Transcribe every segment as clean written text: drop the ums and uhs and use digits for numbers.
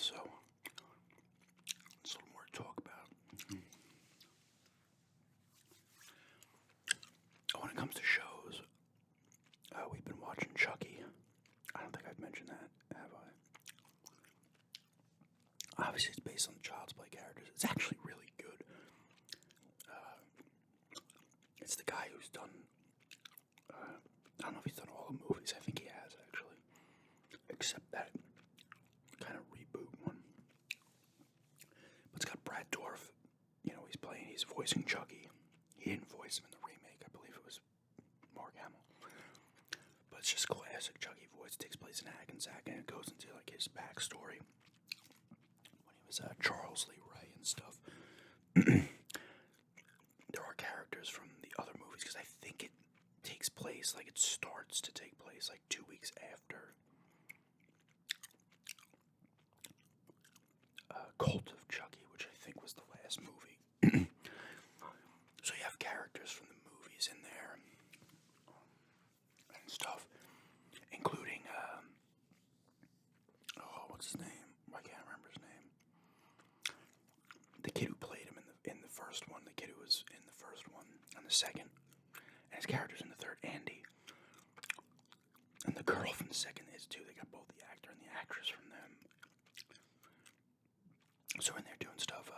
so it's a little more to talk about. When it comes to shows, we've been watching Chucky. I don't think I've mentioned that, have I? Obviously, it's based on the Child's Play characters. It's actually really good. It's the guy who's done. I don't know if he's done all the movies. I think he has, actually. Except that kind of reboot one. But it's got Brad Dourif. He's voicing Chucky. He didn't voice him in the remake. I believe it was Mark Hamill. But it's just classic Chucky voice. It takes place in Hackensack, and it goes into like his backstory when he was Charles Lee Ray and stuff. There are characters from the other movies because I think it takes place, like it starts to take place like 2 weeks after Cult of Chucky, which I think was the last movie. So you have characters from the movies in there and stuff, including what's his name? I can't remember his name. The kid who played him in the first one, the kid who was in the first one and the second, and his character's in the third, Andy. And the girl from the second is too. They got both the actor and the actress from them. So when they're doing stuff,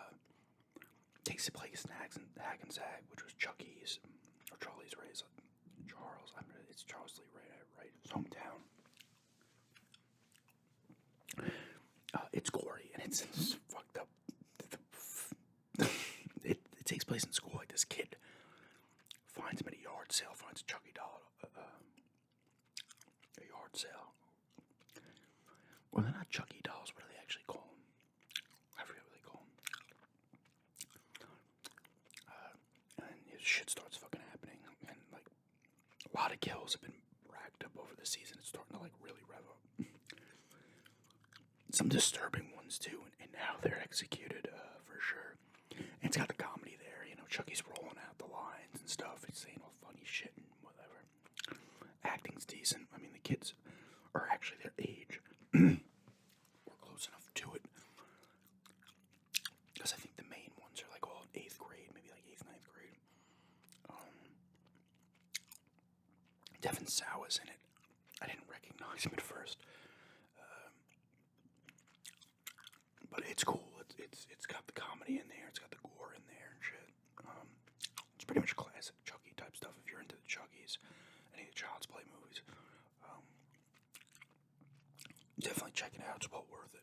takes place in Hackensack, which was Chucky's, or Charles Ray's, it's Charles Lee Ray, right? His hometown. It's gory, and it's fucked up. It takes place in school. Like, this kid finds him at a yard sale, finds a Chucky doll, a yard sale. Well, they're not Chucky dolls. What do they actually call them? I forget what they call them. And his shit starts fucking happening, and like a lot of kills have been racked up over the season. It's starting to like really rev up. Some disturbing ones too, and how they're executed for sure. And it's got the comedy there, Chucky's rolling out the lines and stuff. He's saying all funny shit and whatever. Acting's decent. I mean, the kids are actually their age. We're close enough to it. Because I think the main ones are like all in 8th grade, maybe like 8th, 9th grade. Devin Sawa is in it. I didn't recognize him at first. But it's cool. It's got the comedy in there. It's got the gore in there and shit. It's pretty much classic Chucky type stuff if you're into the Chuckies, any of the Child's Play movies. Definitely check it out. It's well worth it.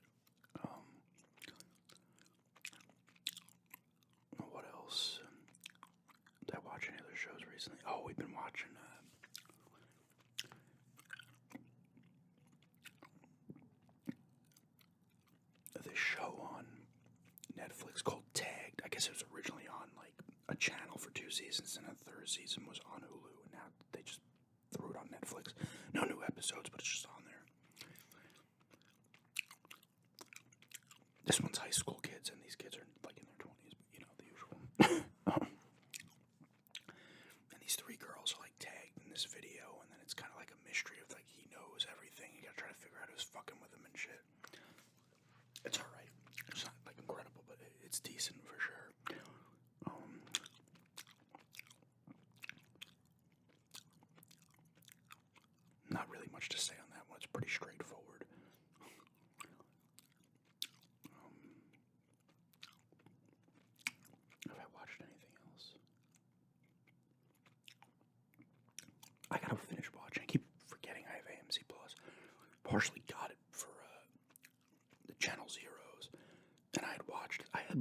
What else? Did I watch any other shows recently? Oh, we've been watching this show on Netflix called Tagged. I guess it was originally on like a channel for 2 seasons, and a 3rd season was on Hulu, and now they just threw it on Netflix. No new episodes, but it's just on there. This one's high school kids, and these kids are like in their 20s, but the usual. And these 3 girls are like tagged in this video, and then it's kind of like a mystery of like he knows everything. You gotta try to figure out who's fucking with him and shit. It's alright. It's not like incredible, but it's decent for sure. Not really much to say on that one. It's pretty straightforward. Have I watched anything else? I gotta finish watching. I keep forgetting I have AMC Plus. Partially got it for the Channel Zeros, and I had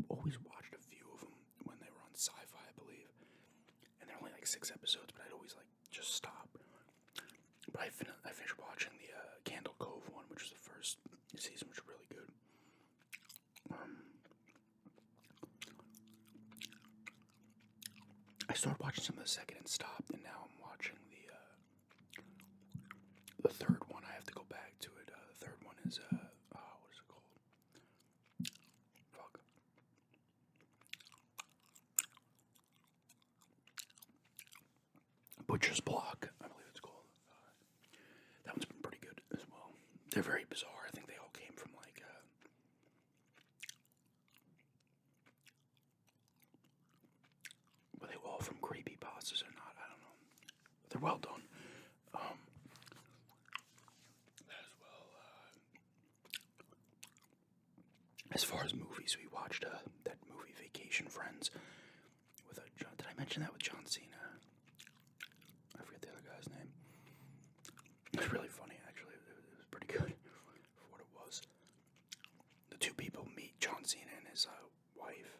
always watched a few of them when they were on Sci-Fi, I believe. And they're only like 6 episodes, but I'd always like just stop. But I finished watching the Candle Cove one, which was the first season, which was really good. I started watching some of the second and stopped, and now I'm watching the 3rd one. I have to go back to it. The 3rd one is what is it called? Fuck. Butcher's Block, I believe it's called. That one's been pretty good as well. They're very bizarre. I think they all came from like from creepypastas or not. I don't know. They're well done. As well. As far as movies, we watched that movie Vacation Friends with John. Did I mention that with John Cena? I forget the other guy's name. It was really funny, actually. It was pretty good for what it was. The two people meet, John Cena and his wife,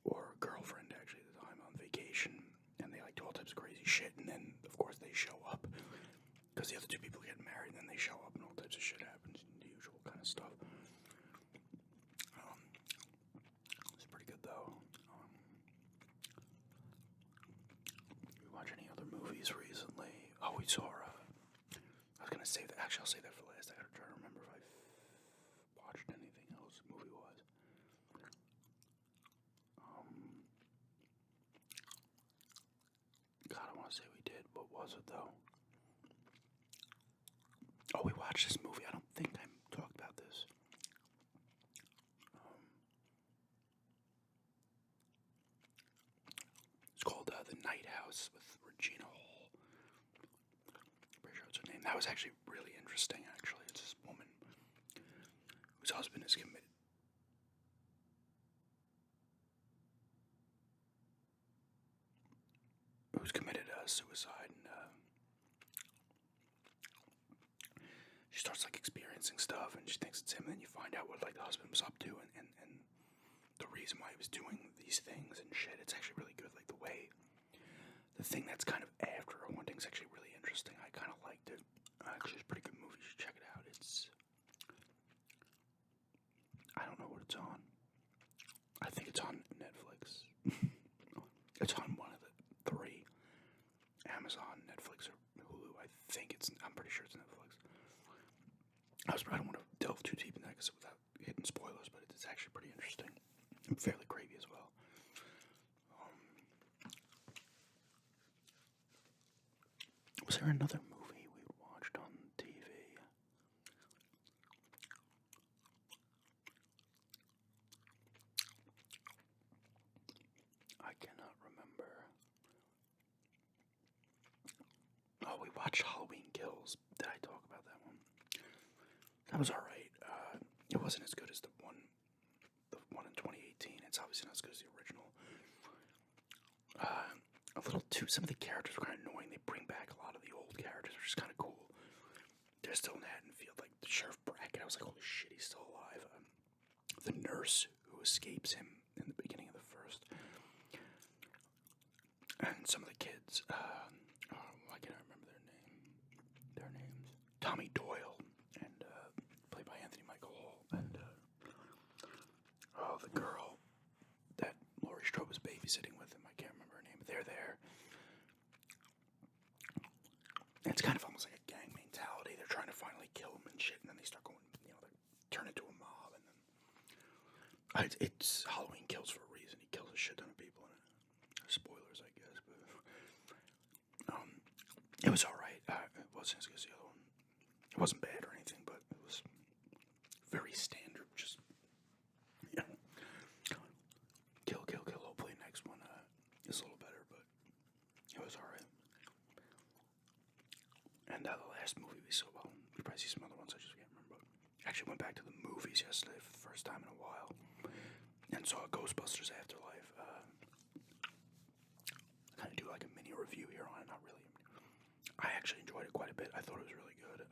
or girlfriend, actually, at the time, on vacation, and they like do all types of crazy shit, and then, of course, they show up, because the other two people get married, and then they show up, and all types of shit happens, the usual kind of stuff. It's pretty good, though. We watch any other movies recently? Oh, we saw, I was gonna save that, actually, I'll save that for last. I gotta try to remember if I've watched anything else, movie-wise. God, I want to say we did. What was it, though? Oh, we watched this movie. I don't think I talked about this. It's called The Night House with Regina Hall. Pretty sure that's her name. That was actually really interesting, actually. It's this woman whose husband is committed. Who's committed suicide, and she starts like experiencing stuff, and she thinks it's him. And then you find out what like the husband was up to, and the reason why he was doing these things and shit. It's actually really good. Like the thing that's kind of after her one thing's actually really interesting. I kind of liked it. Actually, it's a pretty good movie. You should check it out. I don't know what it's on. I think it's on Netflix. It's on one of the three. Amazon, Netflix, or Hulu. I'm pretty sure it's Netflix. I don't want to delve too deep in that without hitting spoilers, but it's actually pretty interesting. And fairly creepy as well. Was there another movie we watched on TV? I cannot remember. Oh, we watched Halloween Kills. Did I talk about that one? That was alright. It wasn't as good as the one in 2018. It's obviously not as good as the original. A little too. Some of the characters were kind of annoying. They bring back a lot of the old characters, which is kind of cool. They're still in Haddonfield, like the Sheriff Brackett. I was like, holy shit, he's still alive. The nurse who escapes him in the beginning of the first, and some of the kids. Why can't I remember their names? Tommy Doyle, and played by Anthony Michael Hall, and the girl that Laurie Strode was babysitting with him. I can't remember her name, but they're there. And it's kind of almost like a gang mentality. They're trying to finally kill him and shit, and then they start going, they turn into a mob, and then it's Halloween Kills for a reason. He kills a shit ton of people in it. Spoilers, I guess, but it was alright. It wasn't as good as the other one. It wasn't bad or anything, but it was very standard. Just kill. Hopefully, next one is a little better, but it was alright. And the last movie we saw, well, we probably see some other ones. I just can't remember. Actually, went back to the movies yesterday for the first time in a while, and saw Ghostbusters Afterlife. Kind of do like a mini review here on it. Not really. I actually enjoyed it quite a bit. I thought it was really good.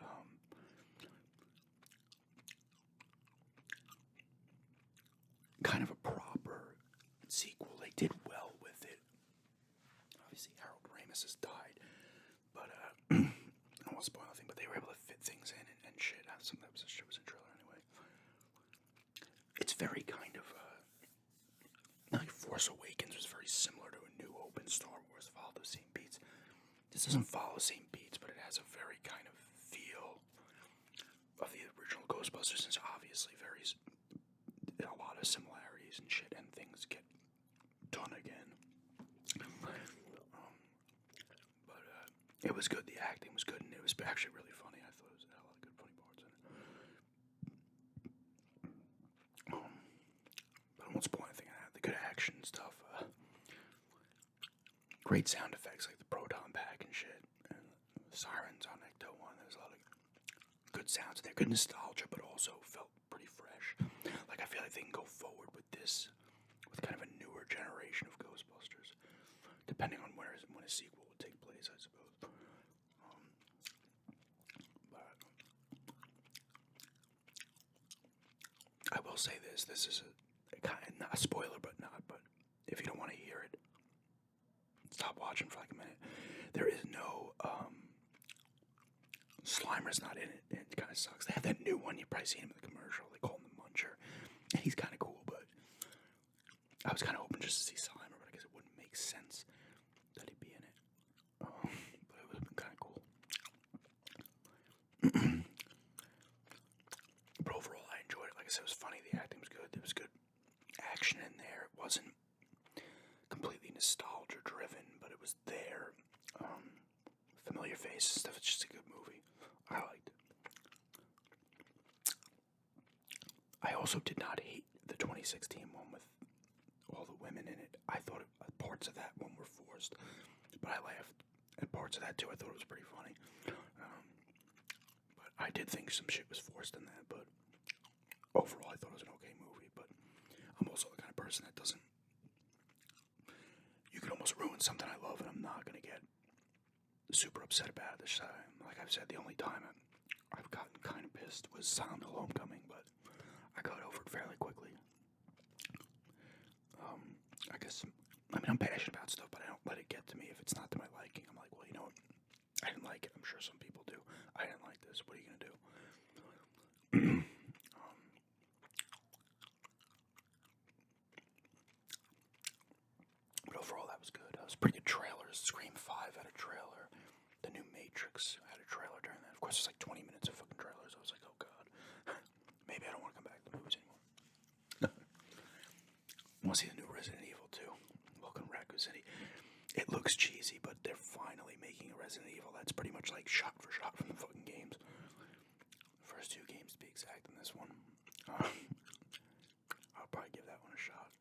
Kind of a proper sequel. They did well with it. Obviously, Harold Ramis has died, but I don't want to spoil anything. But they were able to fit things in and shit. Some of that shit was in trailer anyway. It's very kind of like Force Awakens was very similar to A New Hope and Star Wars. Followed the same beats. This doesn't follow the same beats, but it has a very kind of feel of the original Ghostbusters. It's obviously a lot of similarities and shit, and things get done again. But it was good. The acting was good, and it was actually really funny. I thought it had a lot of good funny parts in it. But I won't spoil anything. The good action stuff. great sound effects like the proton pack and shit, and sirens on Ecto One. There's a lot of good sounds there, good nostalgia, but also felt pretty fresh. Like I feel like they can go forward with this, with kind of a newer generation of Ghostbusters, depending on when a sequel would take place, I suppose. But I will say this: this is a kind of not a spoiler, but not. But if you don't want to hear it, stop watching for like a minute. There is no Slimer's not in it. It kind of sucks. They have that new one. You've probably seen him in the commercial. They call him the Muncher, and he's kind of cool. But I was kind of hoping just to see Slimer, but I guess it wouldn't make sense that he'd be in it. But it would have been kind of cool. But overall, I enjoyed it. Like I said, it was funny. The acting was good. There was good action in there. It wasn't completely nostalgia driven, but it was there. Familiar faces and stuff. It's just a good movie. I liked it. I also did not hate the 2016 one with all the women in it. I thought parts of that one were forced, but I laughed at parts of that too. I thought it was pretty funny. But I did think some shit was forced in that, but overall I thought it was an okay movie. But I'm also the kind of person that doesn't... You could almost ruin something I love, and I'm not going to get super upset about it this time. Like I've said, the only time I've gotten kind of pissed was Silent Hill Homecoming, but I got over it fairly quickly. I guess, I'm passionate about stuff, but I don't let it get to me if it's not to my liking. I'm like, well, you know what? I didn't like it. I'm sure some people do. I didn't like this. What are you going to do? But overall, that was good. That was pretty good trailers. Scream 5 had a trailer. The new Matrix had a trailer during that. Of course, it's like 20 minutes of fucking trailers. I was like, oh god. Maybe I don't want to come back to the movies anymore. I want to see the new Resident Evil 2. Welcome to Raccoon City. It looks cheesy, but they're finally making a Resident Evil that's pretty much like shot for shot from the fucking games. First two games to be exact in this one. I'll probably give that one a shot.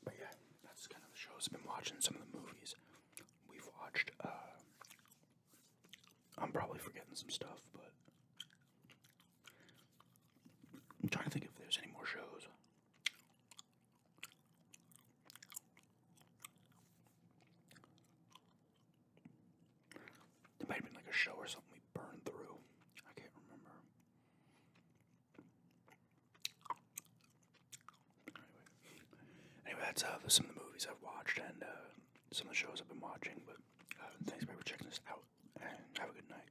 But yeah, that's kind of the shows I've been watching. Some of the movies we've watched. I'm probably forgetting some stuff, but I'm trying to think if there's any more shows. There might have been like a show or something we burned through. I can't remember. Anyway, that's some of the movies I've watched and some of the shows I've been watching. But thanks for checking this out, and have a good night.